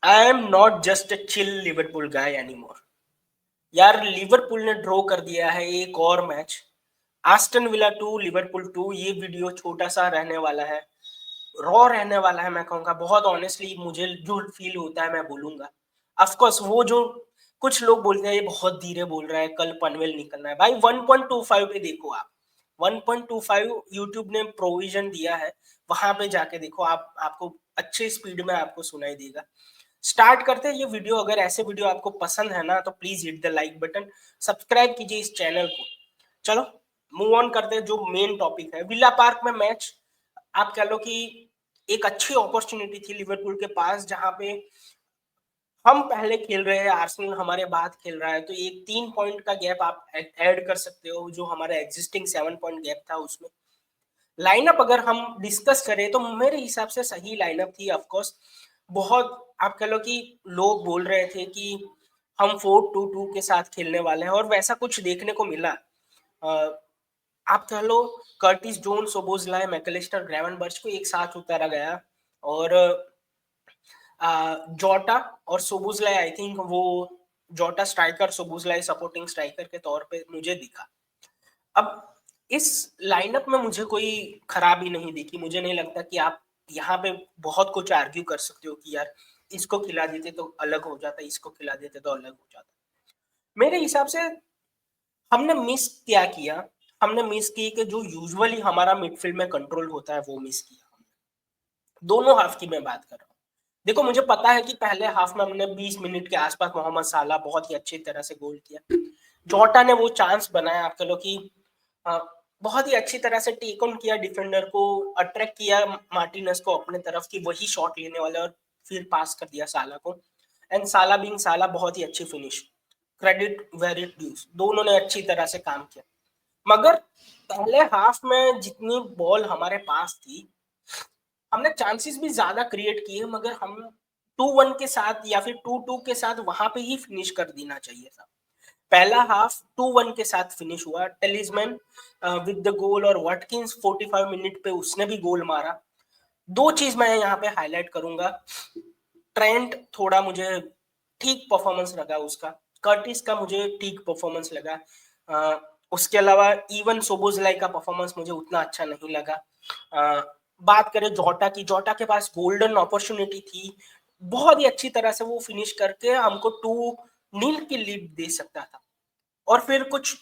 I am not just a chill Liverpool guy anymore. यार Liverpool ने draw कर दिया है एक और मैच। Aston villa 2 Liverpool 2। ये वीडियो छोटा सा रहने वाला है, रॉ रहने वाला है। मैं कहूंगा बहुत ऑनेस्टली मुझे जो फील होता है मैं बोलूंगा। ऑफ कोर्स वो जो कुछ लोग बोलते हैं ये बहुत धीरे बोल रहा है, कल पनवेल निकलना है। भाई 1.25 पे देखो आप। 1.25 यूट्यूब ने प्रोविजन दिया है, वहां पे जाके देखो आप, आपको अच्छे स्पीड में आपको सुनाई देगा। स्टार्ट करते हैं ये वीडियो। अगर ऐसे वीडियो आपको पसंद है ना तो please hit the like button, subscribe कीजिए इस चैनल को। चलो मूव ऑन करते हैं जो मेन टॉपिक है। विला पार्क में मैच, आप कह लो कि एक अच्छी अपॉर्चुनिटी थी लिवरपूल के पास, जहां पे हम पहले खेल रहे हैं, आर्सेनल हमारे बाद खेल रहा है, तो एक 3 पॉइंट का गैप आप ऐड कर सकते हो जो हमारा एग्जिस्टिंग 7 पॉइंट गैप था उसमें। लाइनअप अगर हम डिस्कस करें तो मेरे हिसाब से सही लाइनअप थी। ऑफ कोर्स बहुत आप कह लो कि लोग बोल रहे थे कि हम 4-2-2 के साथ खेलने वाले हैं और वैसा कुछ देखने को मिला। आप कह लो कर्टिस जोन, सोबोसलाय, मैकलिस्टर, ग्रेवनबर्च को एक साथ उतारा गया और जोटा और सोबोसलाय, आई थिंक वो जोटा स्ट्राइकर, सोबोसलाय सपोर्टिंग स्ट्राइकर के तौर पे मुझे दिखा। अब इस लाइनअप में मुझे कोई खराबी नहीं दिखी। मुझे नहीं लगता कि आप यहाँ पे बहुत कुछ आर्ग्यू कर सकते हो कि यार इसको खिला देते तो अलग हो जाता, इसको खिला देते तो अलग हो जाता। मेरे हिसाब से हमने मिस क्या किया, हमने मिस की कि जो यूजुअली हमारा मिडफील्ड में कंट्रोल होता है वो मिस किया हमने। दोनों हाफ की मैं बात कर रहा हूँ। देखो मुझे पता है कि पहले हाफ में हमने 20 मिनट के आसपास मोहम्मद साला बहुत ही अच्छी तरह से गोल किया। जोटा ने वो चांस बनाया, आप कह लो कि अ, बहुत ही अच्छी तरह से टेक ऑन किया, डिफेंडर को अट्रैक्ट किया मार्टिनेस को अपने तरफ की वही शॉट लेने वाले, और फिर पास कर दिया साला को। एंड साला बिंग साला बहुत ही अच्छी फिनिश, क्रेडिट वेरी ड्यूज, दोनों ने अच्छी तरह से काम किया। मगर पहले हाफ में जितनी बॉल हमारे पास थी, हमने चांसेस भी ज्यादा क्रिएट किए, मगर हम 2-1 के साथ या फिर 2-2 के साथ वहां पे ही फिनिश कर देना चाहिए था। पहला हाफ 2-1 के साथ फिनिश हुआ। टेलिसमैन विद द गोल और वाटकिंस 45 मिनट पे उसने भी गोल मारा। दो चीज मैं यहाँ पे हाईलाइट करूंगा। ट्रेंट थोड़ा मुझे ठीक परफॉर्मेंस लगा उसका, कर्टिस का मुझे ठीक परफॉर्मेंस लगा। उसके अलावा इवन सोबोसलाई का परफॉर्मेंस मुझे उतना अच्छा नहीं लगा। बात करें जोटा की, जोटा के पास गोल्डन अपॉर्चुनिटी थी, बहुत ही अच्छी तरह से वो फिनिश करके हमको 2-0 की लीड दे सकता था और फिर कुछ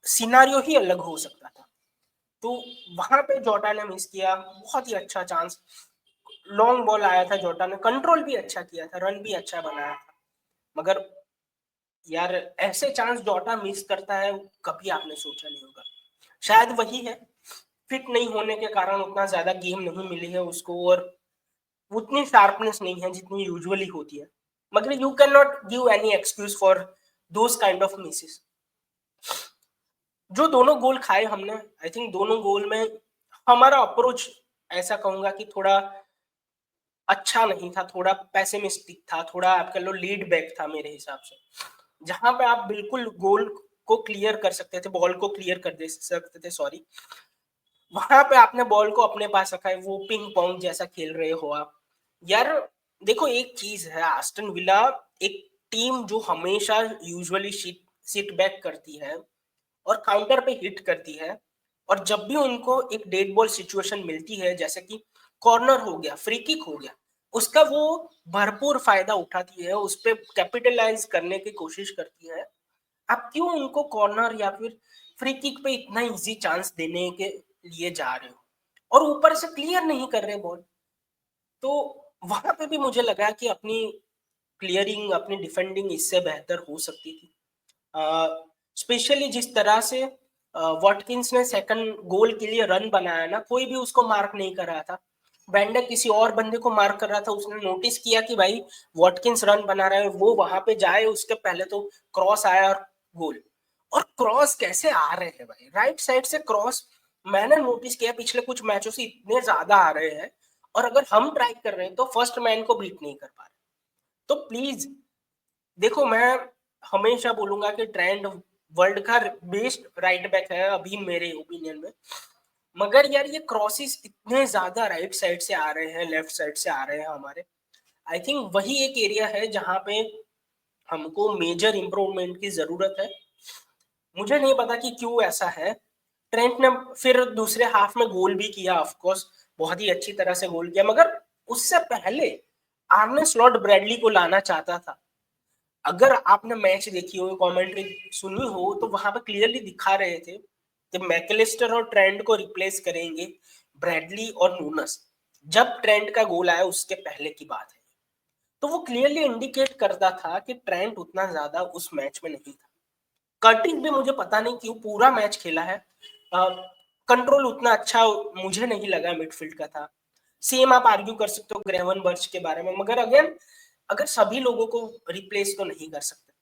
सिनारियो ही अलग हो सकता था। तो वहां पे जोटा ने मिस किया, बहुत ही अच्छा चांस, लॉन्ग बॉल आया था, जोटा ने कंट्रोल भी अच्छा किया था, रन भी अच्छा बनाया था। मगर यार ऐसे चांस जोटा मिस करता है कभी आपने सोचा नहीं होगा। शायद वही है, फिट नहीं होने के कारण उतना ज्यादा गेम नहीं मिली है उसको और उतनी शार्पनेस नहीं है जितनी यूजुअली होती है। मगर you can not give any excuse for those kind of Mrs. जो दोनों गोल खाए हमने, आई थिंक दोनों गोल में हमारा अप्रोच ऐसा कहूंगा कि थोड़ा अच्छा नहीं था, थोड़ा पैसिमिस्टिक था, थोड़ा आप कह लो लीड बैक था मेरे हिसाब से। जहां पे आप बिल्कुल गोल को क्लियर कर सकते थे, बॉल को क्लियर कर दे सकते थे, सॉरी, वहां पे आपने बॉल को अपने पास रखा है, वो पिंग पोंग जैसा खेल रहे हो आप। यार देखो एक चीज है, आस्टन विला एक टीम जो हमेशा यूजुअली सिट बैक करती है और काउंटर पे हिट करती है, और जब भी उनको एक डेड बॉल सिचुएशन मिलती है, जैसे कि कॉर्नर हो गया, फ्री किक हो गया, उसका वो भरपूर फायदा उठाती है, उस पर कैपिटलाइज करने की कोशिश करती है। आप क्यों उनको कॉर्नर या फिर फ्री किक पे इतना इजी चांस देने के लिए जा रहे हो और ऊपर से क्लियर नहीं कर रहे बॉल? तो वहां पे भी मुझे लगा कि अपनी क्लियरिंग, अपनी डिफेंडिंग इससे बेहतर हो सकती थी। स्पेशली जिस तरह से वॉटकिंस ने सेकंड गोल के लिए रन बनाया ना, कोई भी उसको मार्क नहीं कर रहा था। वेंडर किसी और बंदे को मार्क कर रहा था, उसने नोटिस किया कि भाई वॉटकिंस रन बना रहा है, वो वहां पे जाए, उसके पहले तो क्रॉस आया और गोल। और क्रॉस कैसे आ रहे हैं भाई, राइट साइड से क्रॉस मैंने नोटिस किया पिछले कुछ मैचों से इतने ज्यादा आ रहे हैं, और अगर हम ट्राई कर रहे हैं तो फर्स्ट मैन को बीट नहीं कर पा रहे। तो प्लीज देखो, मैं हमेशा बोलूंगा कि ट्रेंड वर्ल्ड का बेस्ट राइट बैक है अभी मेरे ओपिनियन में। मगर यार ये क्रॉसेस इतने ज्यादा राइट साइड से आ रहे हैं, लेफ्ट साइड से आ रहे हैं हमारे, आई थिंक वही एक एरिया है जहाँ पे हमको मेजर इम्प्रूवमेंट की ज़रूरत है। मुझे नहीं पता कि क्यों ऐसा है। ट्रेंट ने फिर दूसरे हाफ में गोल भी किया, ऑफ कोर्स बहुत ही अच्छी तरह से गोल किया, मगर उससे पहले आर्ने स्लॉट ब्रैडली को लाना चाहता था। अगर आपने मैच देखी हो, कमेंट्री सुनी हो, तो वहां पे क्लियरली दिखा रहे थे कि मैकलिस्टर और ट्रेंट को रिप्लेस करेंगे ब्रैडली और नूनस। जब ट्रेंट का गोल आया उसके पहले की बात है, तो वो क्लियरली इंडिकेट करता था कि ट्रेंट उतना ज्यादा उस मैच में नहीं था। कर्टिस भी मुझे पता नहीं क्यों पूरा मैच खेला है, कंट्रोल उतना अच्छा मुझे नहीं लगा मिडफील्ड का था। सेम आप आर्ग्यू कर सकते हो ग्रेवन बर्च के बारे में, मगर अगेन अगर सभी लोगों को रिप्लेस तो नहीं कर सकते।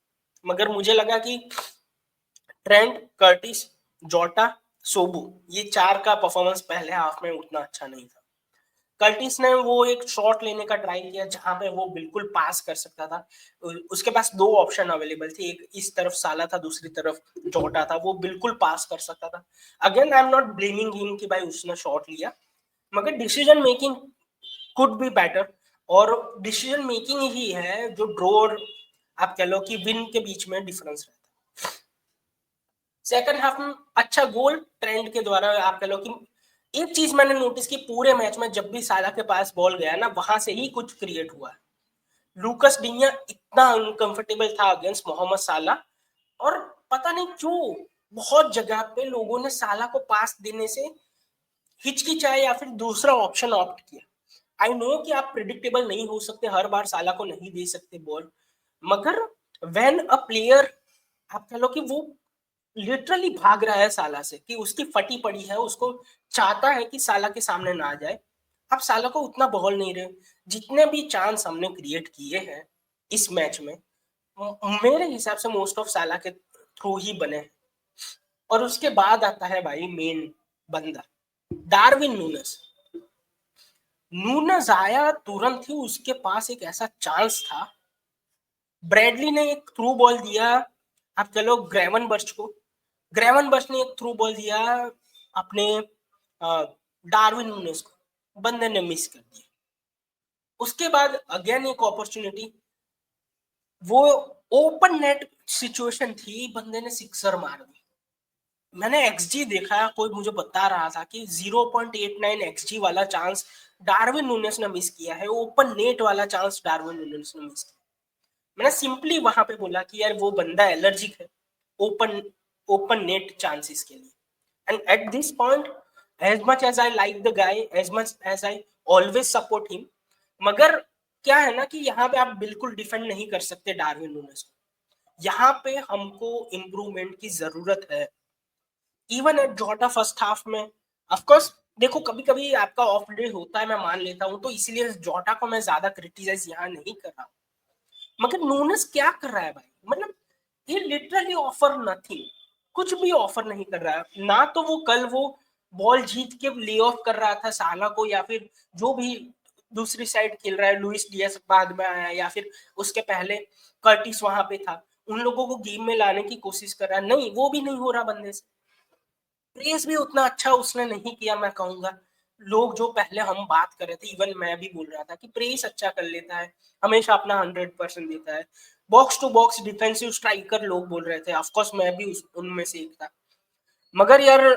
मगर मुझे लगा कि ट्रेंट, कर्टिस, जोटा, सोबू, ये चार का परफॉर्मेंस पहले हाफ में उतना अच्छा नहीं था। कर्टिस ने वो एक शॉट लेने का ट्राई किया जहां पे वो बिल्कुल पास कर सकता था। उसके पास दो ऑप्शन अवेलेबल थे, एक इस तरफ साला था, दूसरी तरफ जोटा था, वो बिल्कुल पास कर सकता था। Again I am not blaming him कि भाई उसने शॉट लिया, मगर decision making could be better. और डिसीजन मेकिंग ही है जो ड्रॉ और आप कह लो कि विन के बीच में डिफरेंस रहता है। सेकंड हाफ में अच्छा गोल ट्रेंड के द्वारा, आप कह लो कि एक चीज मैंने नोटिस की पूरे मैच में, जब भी साला के पास बॉल गया ना, वहां से ही कुछ क्रिएट हुआ। लूकस डिनिया इतना अनकंफर्टेबल था अगेंस्ट मोहम्मद साला, और पता नहीं क्यों बहुत जगह पे लोगों ने साला को पास देने से हिचकिचाए या फिर दूसरा ऑप्शन ऑप्ट किया। आई नो कि आप प्रिडिक्टेबल नहीं हो सकते, हर बार साला को नहीं दे सकते बॉल, मगर व्हेन अ प्लेयर, आप कह लो कि वो लिटरली भाग रहा है साला से, कि उसकी फटी पड़ी है, उसको चाहता है कि साला के सामने ना आ जाए, आप साला को उतना बॉल नहीं रहे। जितने भी चांस हमने क्रिएट किए हैं इस मैच में, मेरे हिसाब से मोस्ट ऑफ साला के थ्रू ही बने हैं। और उसके बाद आता है भाई मेन बंदा, डार्विन नूनेस। नूनेस आया तुरंत ही, उसके पास एक ऐसा चांस था, ब्रैडली ने एक थ्रू बॉल दिया, आप चलो ग्रेवन बर्च को, ग्रेवन बर्च ने एक थ्रू बॉल दिया अपने डार्विन नूनेस को, बंदे ने मिस कर दिया। उसके बाद अगेन एक अपॉर्चुनिटी, वो ओपन नेट सिचुएशन थी, बंदे ने सिक्सर मार दी। मैंने एक्सजी देखा, कोई मुझे बता रहा था कि 0.89 एक्सजी वाला चांस डार्विन नूनेस ने मिस किया है, ओपन नेट वाला चांस डार्विन नूनेस ने मिस किया। मैंने सिंपली वहां पे बोला कि यार वो बंदा एलर्जिक है ओपन ओपन नेट चांसेस के लिए। And at this point, as much as I like the guy, as much as I always support him, मगर क्या है ना कि यहाँ पे आप बिल्कुल डिफेंड नहीं कर सकते डार्विन नूनेस को। यहाँ पे हमको इम्प्रूवमेंट की जरूरत है। इवन एट जोटा फर्स्ट हाफ में, ऑफ कोर्स देखो कभी कभी आपका ऑफ डे होता है, मैं मान लेता हूँ, तो इसलिए जोटा को मैं ज्यादा क्रिटिसाइज यहाँ नहीं कर रहा हूँ, मगर नूनेस क्या कर रहा है भाई, मतलब ये लिटरली ऑफर नथिंग, कुछ भी ऑफर नहीं कर रहा है ना। तो वो कल वो बॉल जीत के ले ऑफ कर रहा था साला को, या फिर जो भी दूसरी साइड खेल रहा है, लुइस डियास बाद में आया, या फिर उसके पहले कर्टिस वहां पे था, उन लोगों को गेम में लाने की कोशिश कर रहा है, नहीं वो भी नहीं हो रहा बंदे से। प्रेस भी उतना अच्छा उसने नहीं किया, मैं कहूंगा। लोग जो पहले हम बात कर रहे थे, इवन मैं भी बोल रहा था कि प्रेस अच्छा कर लेता है, हमेशा अपना 100% देता है, box to box defensive striker लोग बोल रहे थे, ऑफकोर्स मैं भी उनमें से एक था। मगर यार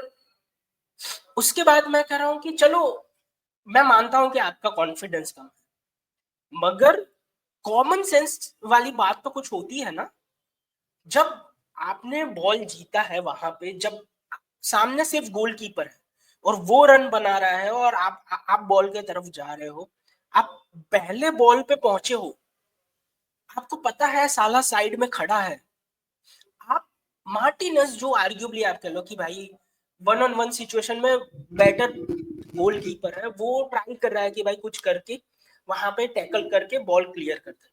उसके बाद मैं कह रहा हूँ कि चलो, मैं मानता हूँ कि आपका कॉन्फिडेंस कम है, मगर कॉमन सेंस वाली बात तो कुछ होती है ना। जब आपने बॉल जीता है वहां पे, जब सामने सिर्फ गोलकीपर है और वो रन बना रहा है, और आप बॉल के तरफ जा रहे हो, आप पहले बॉल पे पहुंचे हो, आपको पता है साला साइड में खड़ा है, आप मार्टिनस जो आर्ग्यूबली आप कह लो कि भाई वन ऑन वन सिचुएशन में बेटर गोलकीपर है, वो ट्राई कर रहा है कि भाई कुछ करके वहां पे टैकल करके बॉल क्लियर करते,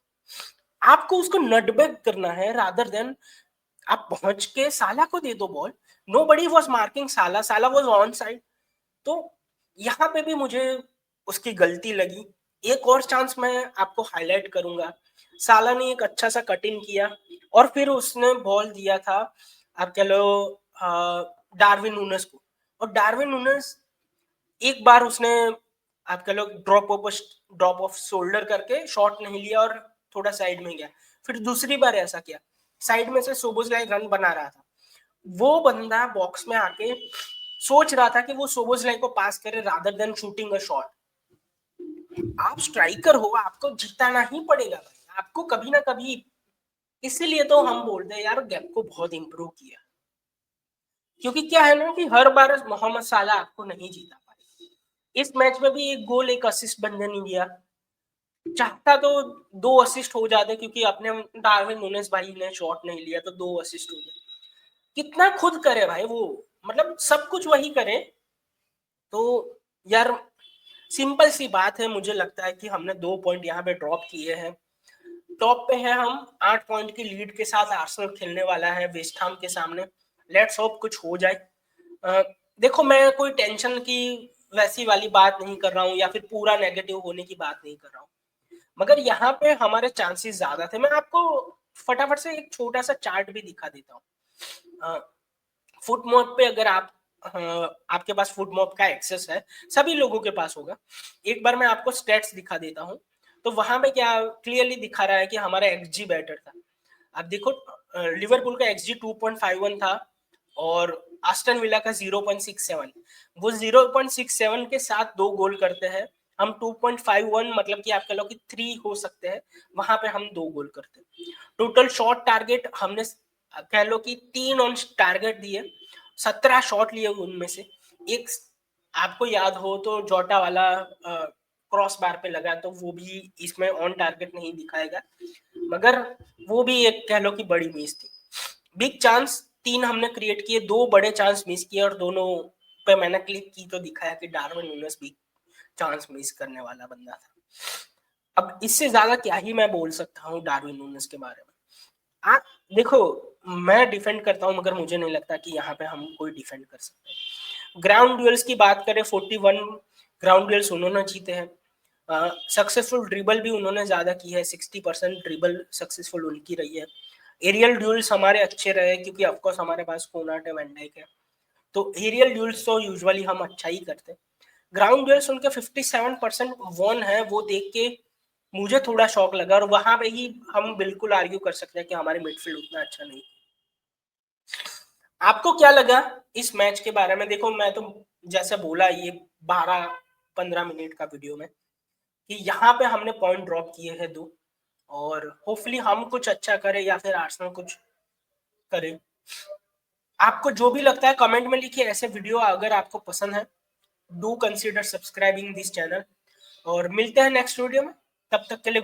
आपको उसको नटबैग करना है रादर देन आप पहुंच के साला को दे दो ball. Nobody was marking साला, साला वॉज ऑन साइड। तो यहाँ पे भी मुझे उसकी गलती लगी। एक और चांस मैं आपको हाईलाइट करूंगा, साला ने एक अच्छा सा कट इन किया और फिर उसने बॉल दिया था, आप कह लो डार्विन नूनेस को, और डार्विन नूनेस एक बार उसने आपका लोग ड्रॉप ऑफ शोल्डर करके शॉट नहीं लिया और थोड़ा साइड में गया। फिर दूसरी बार ऐसा किया, साइड में से सोबोसलाई रन बना रहा था, वो बंदा बॉक्स में आके सोच रहा था कि वो सोबोसलाई को पास करे rather than shooting a shot. आप स्ट्राइकर हो, आपको जिताना ही पड़ेगा भाई, आपको कभी ना कभी। इसीलिए तो हम बोलते हैं यार गैप को बहुत इंप्रूव किया, क्योंकि क्या है ना कि हर बार मोहम्मद साला आपको नहीं जीता पाए। इस मैच में भी एक गोल एक असिस्ट बंदे ने दिया, चाहता तो 2 असिस्ट हो जाते, क्योंकि अपने डार्विन नूनेस भाई ने शॉट नहीं लिया तो 2 असिस्ट हो गए। कितना खुद करे भाई वो, मतलब सब कुछ वही करे। तो यार सिंपल सी बात है, मुझे लगता है कि हमने 2 पॉइंट यहाँ पे ड्रॉप किए हैं। टॉप पे है हम 8 पॉइंट की लीड के साथ, आर्सेनल खेलने वाला है वेस्ट हैम के सामने। लेट्स होप कुछ हो जाए। देखो मैं कोई टेंशन की वैसी वाली बात नहीं कर रहा हूँ या फिर पूरा नेगेटिव होने की बात नहीं कर रहा हूँ, मगर यहाँ पे हमारे चांसेस ज्यादा थे। मैं आपको फटाफट से एक छोटा सा चार्ट भी दिखा देता हूँ। फुटमॉप पे अगर आप आपके पास फुटमॉप का एक्सेस है, सभी लोगों के पास होगा। एक बार मैं आपको स्टेट्स दिखा देता हूँ, तो वहां पे क्या क्लियरली दिखा रहा है कि हमारा एक्सजी बेटर था। आप देखो लिवरपूल का एक्सजी 2.51 था और आस्टन विला का 0.67। वो 0.67 के साथ 2 गोल करते हैं, हम 2.51 मतलब कि आप कह लो कि 3 हो सकते हैं, वहां पे हम 2 गोल करते हैं। टोटल शॉट टारगेट हमने कह लो कि 3 ऑन टारगेट दिए, 17 शॉट लिए उनमें से एक आपको याद हो तो जोटा वाला क्रॉस बार पे लगा, तो वो भी इसमें ऑन टारगेट नहीं दिखाएगा, मगर वो भी एक कह लो कि बड़ी मिस थी। बिग चांस 3 हमने क्रिएट किए, 2 बड़े चांस मिस किए और दोनों पे मैंने क्लिक की तो दिखाया कि डार्विन नूनेस भी चांस मिस करने वाला बंदा था। अब इससे ज्यादा क्या ही मैं बोल सकता हूँ डार्विन नूनेस के बारे में। देखो मैं डिफेंड करता हूँ, मगर मुझे नहीं लगता कि यहाँ पे हम कोई डिफेंड कर सकते हैं। ग्राउंड ड्यूल्स की बात करें, 41 ग्राउंड ड्यूल्स उन्होंने जीते हैं। सक्सेसफुल ड्रिबल भी उन्होंने ज्यादा की है, 60% ड्रिबल सक्सेसफुल उनकी रही है। एरियल ड्यूल्स हमारे अच्छे रहे, क्योंकि ऑफकोर्स हमारे पास कोनाटे वैन डाइक है, तो एरियल ड्यूल्स तो यूजुअली हम अच्छा ही करते हैं। ग्राउंड ड्यूल्स उनके 57% वन है, वो देख के मुझे थोड़ा शौक लगा, और वहां पे ही हम बिल्कुल आर्ग्यू कर सकते हैं कि हमारे मिडफील्ड उतना अच्छा नहीं। आपको क्या लगा इस मैच के बारे में? देखो मैं तो जैसे बोला ये 12-15 मिनट का वीडियो में कि यहाँ पे हमने पॉइंट ड्रॉप किए हैं 2, और होपफुली हम कुछ अच्छा करें या फिर आर्सेनल कुछ करे। आपको जो भी लगता है कमेंट में लिखिए। ऐसे वीडियो अगर आपको पसंद है, do consider subscribing this channel, और मिलते हैं नेक्स्ट वीडियो में। तब तक के लिए